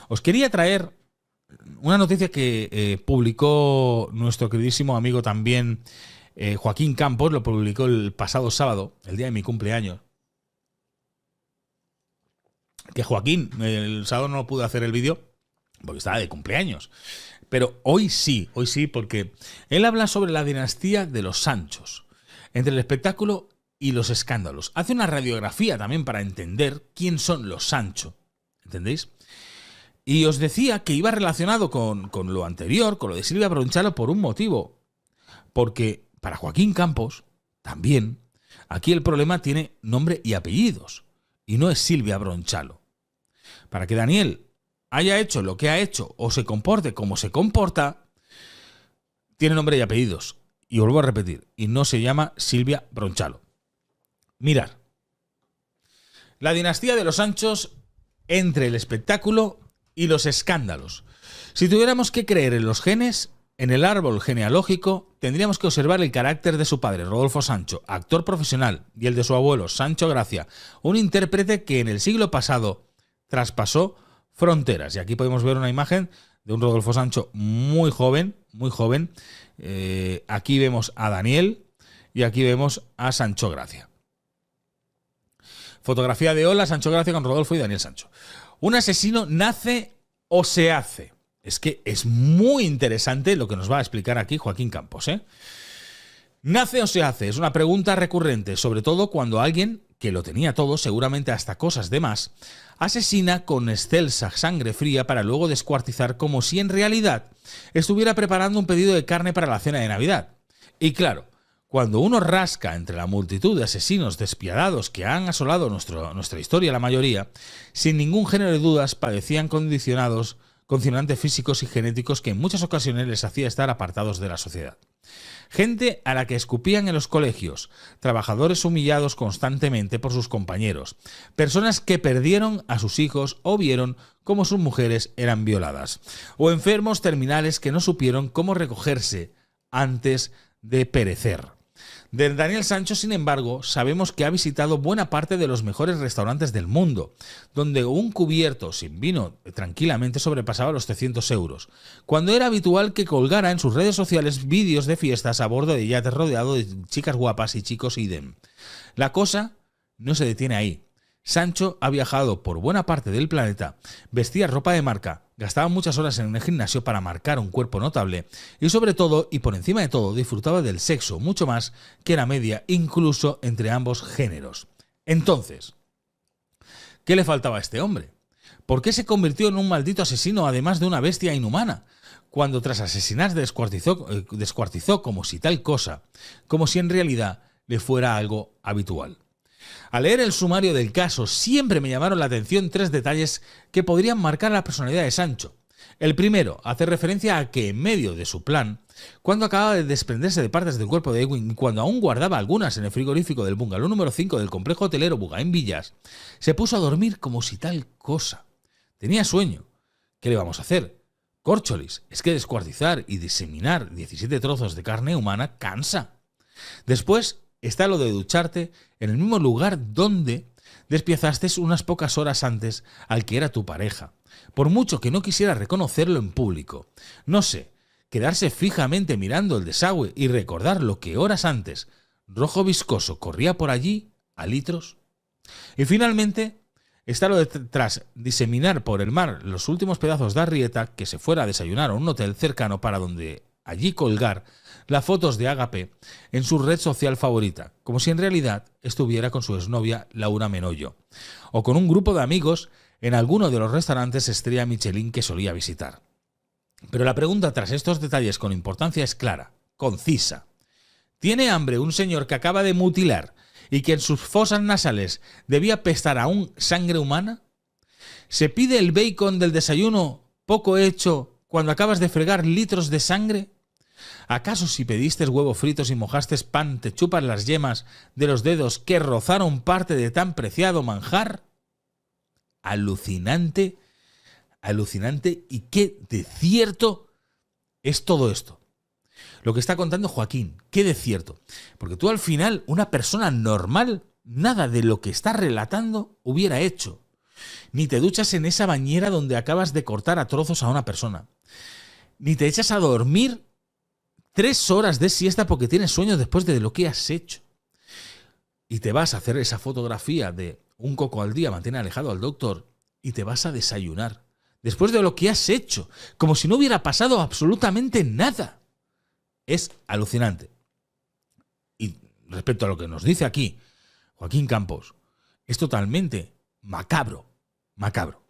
Os quería traer una noticia que publicó nuestro queridísimo amigo también Joaquín Campos, lo publicó el pasado sábado, el día de mi cumpleaños. Que Joaquín, el sábado no pudo hacer el vídeo porque estaba de cumpleaños. Pero hoy sí, porque él habla sobre la dinastía de los Sanchos, entre el espectáculo y los escándalos. Hace una radiografía también para entender quién son los Sancho, ¿entendéis? Y os decía que iba relacionado con lo anterior, con lo de Silvia Bronchalo, por un motivo. Porque para Joaquín Campos, también, aquí el problema tiene nombre y apellidos, y no es Silvia Bronchalo. Para que Daniel haya hecho lo que ha hecho o se comporte como se comporta, tiene nombre y apellidos. Y vuelvo a repetir, y no se llama Silvia Bronchalo. Mirad. La dinastía de los Sanchos entre el espectáculo y los escándalos. Si tuviéramos que creer en los genes, en el árbol genealógico, tendríamos que observar el carácter de su padre, Rodolfo Sancho, actor profesional, y el de su abuelo, Sancho Gracia, un intérprete que en el siglo pasado traspasó fronteras. Y aquí podemos ver una imagen de un Rodolfo Sancho muy joven, muy joven. Aquí vemos a Daniel y aquí vemos a Sancho Gracia. Fotografía de hola, Sancho Gracia con Rodolfo y Daniel Sancho. ¿Un asesino nace o se hace? Es que es muy interesante lo que nos va a explicar aquí Joaquín Campos, ¿eh? ¿Nace o se hace? Es una pregunta recurrente, sobre todo cuando alguien, que lo tenía todo, seguramente hasta cosas de más, asesina con excelsa sangre fría para luego descuartizar como si en realidad estuviera preparando un pedido de carne para la cena de Navidad. Y claro, cuando uno rasca entre la multitud de asesinos despiadados que han asolado nuestra historia, la mayoría, sin ningún género de dudas, padecían condicionantes físicos y genéticos que en muchas ocasiones les hacía estar apartados de la sociedad. Gente a la que escupían en los colegios, trabajadores humillados constantemente por sus compañeros, personas que perdieron a sus hijos o vieron cómo sus mujeres eran violadas, o enfermos terminales que no supieron cómo recogerse antes de perecer. De Daniel Sancho, sin embargo, sabemos que ha visitado buena parte de los mejores restaurantes del mundo, donde un cubierto sin vino tranquilamente sobrepasaba los 300 euros, cuando era habitual que colgara en sus redes sociales vídeos de fiestas a bordo de yates rodeado de chicas guapas y chicos idem. La cosa no se detiene ahí. Sancho ha viajado por buena parte del planeta, vestía ropa de marca, gastaba muchas horas en el gimnasio para marcar un cuerpo notable y sobre todo y por encima de todo disfrutaba del sexo mucho más que la media, incluso entre ambos géneros. Entonces, ¿qué le faltaba a este hombre? ¿Por qué se convirtió en un maldito asesino además de una bestia inhumana? Cuando tras asesinar descuartizó como si tal cosa, como si en realidad le fuera algo habitual. Al leer el sumario del caso siempre me llamaron la atención tres detalles que podrían marcar la personalidad de Sancho. El primero hace referencia a que en medio de su plan, cuando acababa de desprenderse de partes del cuerpo de Edwin y cuando aún guardaba algunas en el frigorífico del bungalow número 5 del complejo hotelero Bugain Villas, se puso a dormir como si tal cosa. Tenía sueño. ¿Qué le vamos a hacer? Córcholis, es que descuartizar y diseminar 17 trozos de carne humana cansa. Después está lo de ducharte en el mismo lugar donde despiezaste unas pocas horas antes al que era tu pareja, por mucho que no quisiera reconocerlo en público. No sé, quedarse fijamente mirando el desagüe y recordar lo que horas antes, rojo viscoso, corría por allí a litros. Y finalmente está lo de tras diseminar por el mar los últimos pedazos de arrieta, que se fuera a desayunar a un hotel cercano para donde allí colgar las fotos de Ágape en su red social favorita, como si en realidad estuviera con su exnovia Laura Menollo, o con un grupo de amigos en alguno de los restaurantes estrella Michelin que solía visitar. Pero la pregunta tras estos detalles con importancia es clara, concisa. ¿Tiene hambre un señor que acaba de mutilar y que en sus fosas nasales debía pestar aún sangre humana? ¿Se pide el bacon del desayuno poco hecho cuando acabas de fregar litros de sangre? ¿Acaso si pediste huevos fritos y mojaste pan te chupas las yemas de los dedos que rozaron parte de tan preciado manjar? Alucinante, alucinante, y qué de cierto es todo esto. Lo que está contando Joaquín, qué de cierto. Porque tú al final, una persona normal, nada de lo que está relatando hubiera hecho. Ni te duchas en esa bañera donde acabas de cortar a trozos a una persona. Ni te echas a dormir 3 horas de siesta porque tienes sueño después de lo que has hecho. Y te vas a hacer esa fotografía de un coco al día, mantén alejado al doctor, y te vas a desayunar después de lo que has hecho, como si no hubiera pasado absolutamente nada. Es alucinante. Y respecto a lo que nos dice aquí Joaquín Campos, es totalmente macabro. Macabro.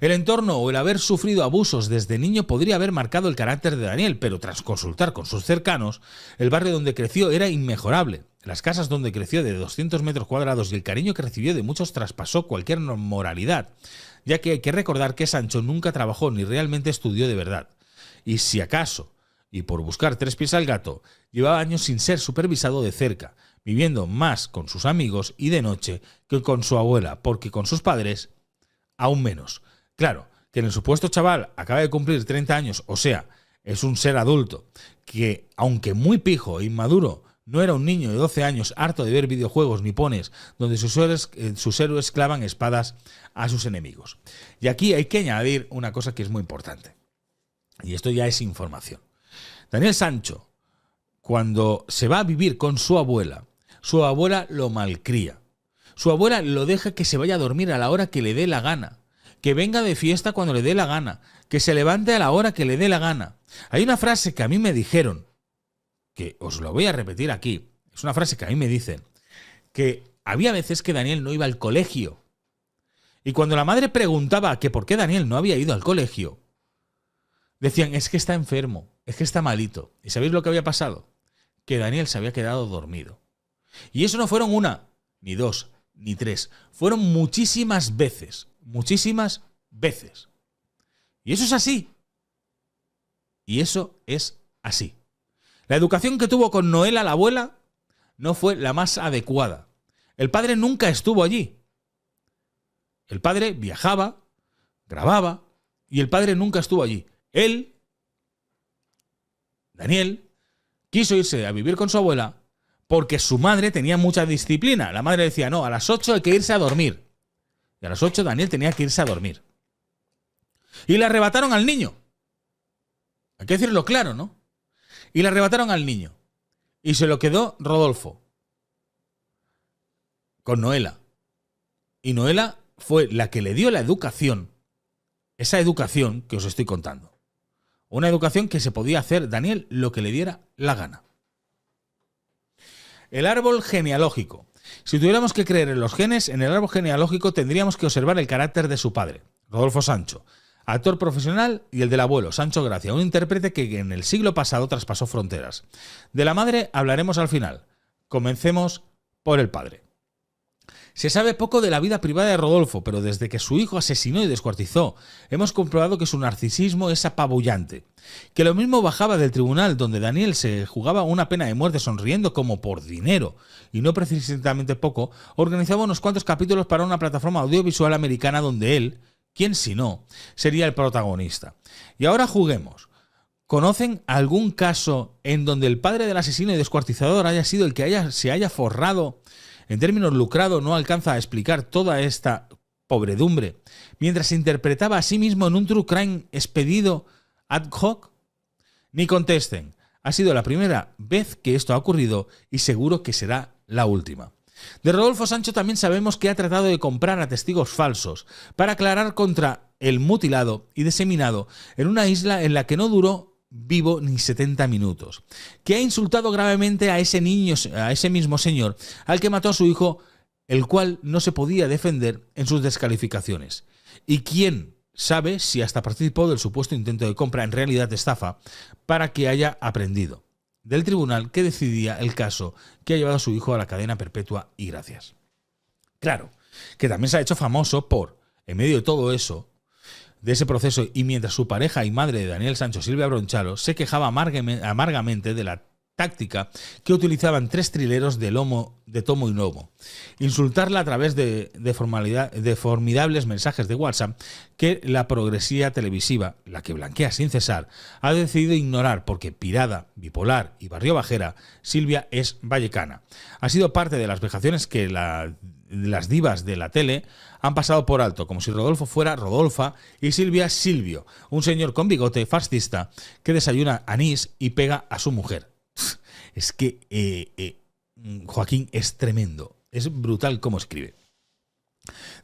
El entorno o el haber sufrido abusos desde niño podría haber marcado el carácter de Daniel, pero tras consultar con sus cercanos, el barrio donde creció era inmejorable. Las casas donde creció de 200 metros cuadrados y el cariño que recibió de muchos traspasó cualquier moralidad, ya que hay que recordar que Sancho nunca trabajó ni realmente estudió de verdad. Y si acaso, y por buscar 3 pies al gato, llevaba años sin ser supervisado de cerca, viviendo más con sus amigos y de noche que con su abuela, porque con sus padres aún menos. Claro, que en el supuesto chaval acaba de cumplir 30 años, o sea, es un ser adulto, que aunque muy pijo e inmaduro, no era un niño de 12 años harto de ver videojuegos nipones donde sus héroes clavan espadas a sus enemigos. Y aquí hay que añadir una cosa que es muy importante. Y esto ya es información. Daniel Sancho, cuando se va a vivir con su abuela lo malcría. Su abuela lo deja que se vaya a dormir a la hora que le dé la gana, que venga de fiesta cuando le dé la gana, que se levante a la hora que le dé la gana. Hay una frase que a mí me dijeron, que os lo voy a repetir aquí, es una frase que a mí me dicen, que había veces que Daniel no iba al colegio. Y cuando la madre preguntaba que por qué Daniel no había ido al colegio, decían, es que está enfermo, es que está malito. ¿Y sabéis lo que había pasado? Que Daniel se había quedado dormido. Y eso no fueron 1, ni 2, ni 3. Fueron muchísimas veces. Muchísimas veces. Y eso es así. Y eso es así. La educación que tuvo con Noela, la abuela, no fue la más adecuada. El padre nunca estuvo allí. El padre viajaba, grababa, y el padre nunca estuvo allí. Él, Daniel, quiso irse a vivir con su abuela porque su madre tenía mucha disciplina. La madre decía, no, a las 8 hay que irse a dormir. Y a las 8 Daniel tenía que irse a dormir. Y le arrebataron al niño. Hay que decirlo claro, ¿no? Y le arrebataron al niño. Y se lo quedó Rodolfo. Con Noela. Y Noela fue la que le dio la educación. Esa educación que os estoy contando. Una educación que se podía hacer Daniel lo que le diera la gana. El árbol genealógico. Si tuviéramos que creer en los genes, en el árbol genealógico tendríamos que observar el carácter de su padre, Rodolfo Sancho, actor profesional, y el del abuelo, Sancho Gracia, un intérprete que en el siglo pasado traspasó fronteras. De la madre hablaremos al final. Comencemos por el padre. Se sabe poco de la vida privada de Rodolfo, pero desde que su hijo asesinó y descuartizó, hemos comprobado que su narcisismo es apabullante. Que lo mismo bajaba del tribunal donde Daniel se jugaba una pena de muerte sonriendo como por dinero, y no precisamente poco, organizaba unos cuantos capítulos para una plataforma audiovisual americana donde él, quién si no, sería el protagonista. Y ahora juguemos. ¿Conocen algún caso en donde el padre del asesino y descuartizador haya sido el que se haya forrado? En términos lucrado, no alcanza a explicar toda esta pobredumbre, mientras se interpretaba a sí mismo en un true crime expedido ad hoc. Ni contesten, ha sido la primera vez que esto ha ocurrido y seguro que será la última. De Rodolfo Sancho también sabemos que ha tratado de comprar a testigos falsos para aclarar contra el mutilado y diseminado en una isla en la que no duró vivo ni 70 minutos, que ha insultado gravemente a ese niño, a ese mismo señor al que mató a su hijo, el cual no se podía defender en sus descalificaciones. Y quién sabe si hasta participó del supuesto intento de compra, en realidad estafa, para que haya aprendido del tribunal que decidía el caso que ha llevado a su hijo a la cadena perpetua y gracias. Claro, que también se ha hecho famoso por, en medio de todo eso, de ese proceso, y mientras su pareja y madre de Daniel Sancho, Silvia Bronchalo, se quejaba amargamente de la táctica que utilizaban 3 trileros de tomo y lomo. Insultarla a través de formidables mensajes de WhatsApp que la progresía televisiva, la que blanquea sin cesar, ha decidido ignorar porque pirada, bipolar y barrio bajera, Silvia es vallecana. Ha sido parte de las vejaciones que la las divas de la tele han pasado por alto, como si Rodolfo fuera Rodolfa y Silvia Silvio, un señor con bigote fascista que desayuna anís y pega a su mujer. Es que Joaquín es tremendo, es brutal cómo escribe.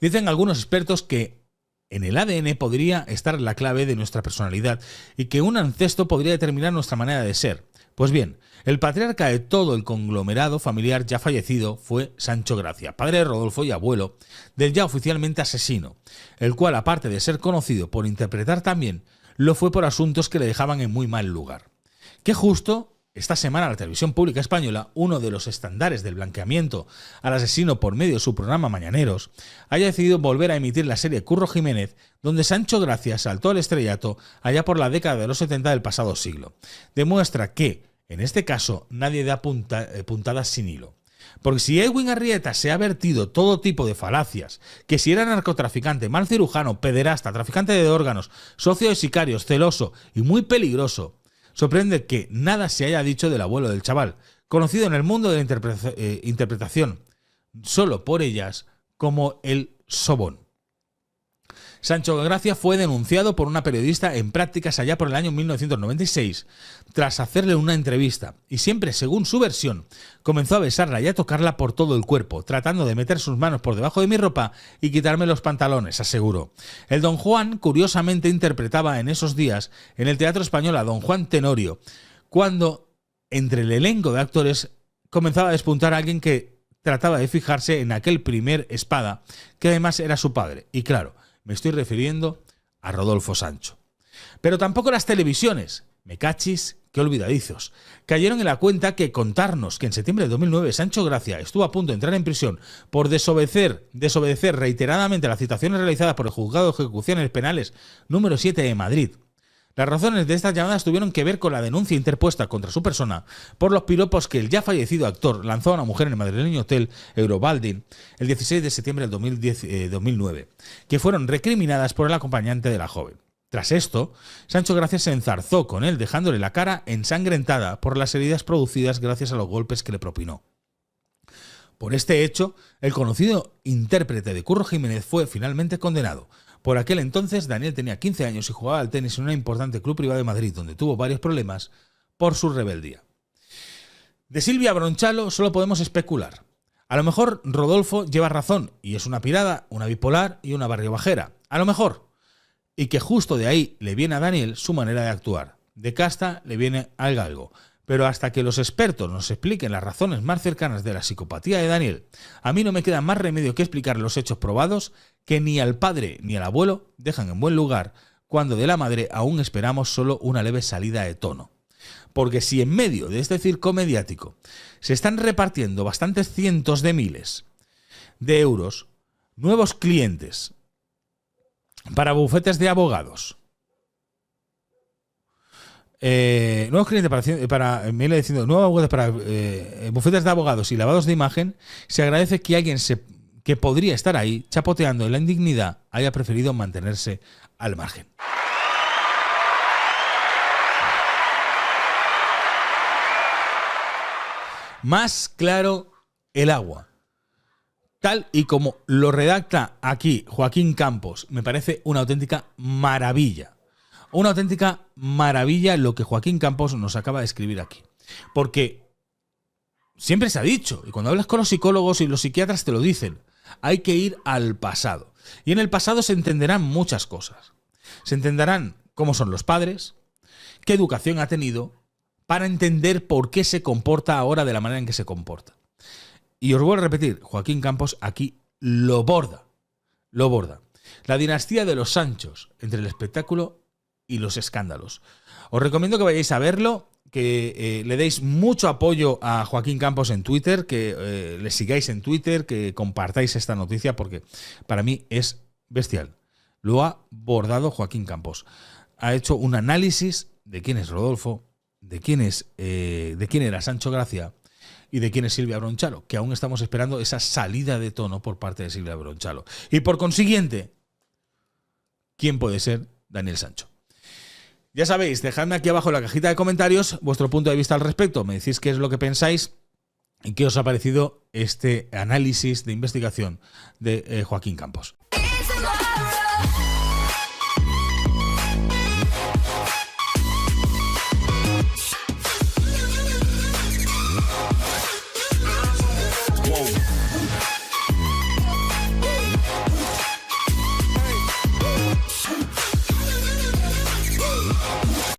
Dicen algunos expertos que en el ADN podría estar la clave de nuestra personalidad y que un ancestro podría determinar nuestra manera de ser. Pues bien, el patriarca de todo el conglomerado familiar ya fallecido fue Sancho Gracia, padre de Rodolfo y abuelo del ya oficialmente asesino, el cual, aparte de ser conocido por interpretar también, lo fue por asuntos que le dejaban en muy mal lugar. Qué justo. Esta semana la televisión pública española, uno de los estándares del blanqueamiento al asesino por medio de su programa Mañaneros, haya decidido volver a emitir la serie Curro Jiménez, donde Sancho Gracia saltó al estrellato allá por la década de los 70 del pasado siglo. Demuestra que, en este caso, nadie da puntadas sin hilo. Porque si Edwin Arrieta se ha vertido todo tipo de falacias, que si era narcotraficante, mal cirujano, pederasta, traficante de órganos, socio de sicarios, celoso y muy peligroso, sorprende que nada se haya dicho del abuelo del chaval, conocido en el mundo de la interpretación, solo por ellas, como el Sobón. Sancho Gracia fue denunciado por una periodista en prácticas allá por el año 1996, tras hacerle una entrevista, y siempre, según su versión, comenzó a besarla y a tocarla por todo el cuerpo, tratando de meter sus manos por debajo de mi ropa y quitarme los pantalones, aseguró. El Don Juan, curiosamente, interpretaba en esos días en el Teatro Español a Don Juan Tenorio, cuando entre el elenco de actores comenzaba a despuntar a alguien que trataba de fijarse en aquel primer espada, que además era su padre, y claro, me estoy refiriendo a Rodolfo Sancho. Pero tampoco las televisiones, me cachis, qué olvidadizos, cayeron en la cuenta que contarnos que en septiembre de 2009 Sancho Gracia estuvo a punto de entrar en prisión por desobedecer reiteradamente las citaciones realizadas por el Juzgado de Ejecuciones Penales número 7 de Madrid. Las razones de estas llamadas tuvieron que ver con la denuncia interpuesta contra su persona por los piropos que el ya fallecido actor lanzó a una mujer en el madrileño hotel Eurobaldin el 16 de septiembre del 2009, que fueron recriminadas por el acompañante de la joven. Tras esto, Sancho Gracia se enzarzó con él, dejándole la cara ensangrentada por las heridas producidas gracias a los golpes que le propinó. Por este hecho, el conocido intérprete de Curro Jiménez fue finalmente condenado. Por aquel entonces, Daniel tenía 15 años y jugaba al tenis en un importante club privado de Madrid, donde tuvo varios problemas por su rebeldía. De Silvia Bronchalo solo podemos especular. A lo mejor Rodolfo lleva razón y es una pirada, una bipolar y una barriobajera. A lo mejor. Y que justo de ahí le viene a Daniel su manera de actuar. De casta le viene al galgo. Pero hasta que los expertos nos expliquen las razones más cercanas de la psicopatía de Daniel, a mí no me queda más remedio que explicar los hechos probados que ni al padre ni al abuelo dejan en buen lugar, cuando de la madre aún esperamos solo una leve salida de tono. Porque si en medio de este circo mediático se están repartiendo bastantes cientos de miles de euros, nuevos clientes para bufetes de abogados, nuevos clientes para bufetes de abogados y lavados de imagen, se agradece que alguien que podría estar ahí chapoteando en la indignidad haya preferido mantenerse al margen. Más claro el agua. Tal y como lo redacta aquí Joaquín Campos, me parece una auténtica maravilla. Una auténtica maravilla lo que Joaquín Campos nos acaba de escribir aquí. Porque siempre se ha dicho, y cuando hablas con los psicólogos y los psiquiatras te lo dicen, hay que ir al pasado. Y en el pasado se entenderán muchas cosas. Se entenderán cómo son los padres, qué educación ha tenido, para entender por qué se comporta ahora de la manera en que se comporta. Y os vuelvo a repetir, Joaquín Campos aquí lo borda. Lo borda. La dinastía de los Sanchos entre el espectáculo y los escándalos. Os recomiendo que vayáis a verlo, que le deis mucho apoyo a Joaquín Campos en Twitter, que le sigáis en Twitter, que compartáis esta noticia, porque para mí es bestial. Lo ha bordado Joaquín Campos. Ha hecho un análisis de quién es Rodolfo, de quién era Sancho Gracia y de quién es Silvia Bronchalo, que aún estamos esperando esa salida de tono por parte de Silvia Bronchalo. Y por consiguiente, ¿quién puede ser Daniel Sancho? Ya sabéis, dejadme aquí abajo en la cajita de comentarios vuestro punto de vista al respecto. Me decís qué es lo que pensáis ¿Qué os ha parecido este análisis de investigación de Joaquín Campos?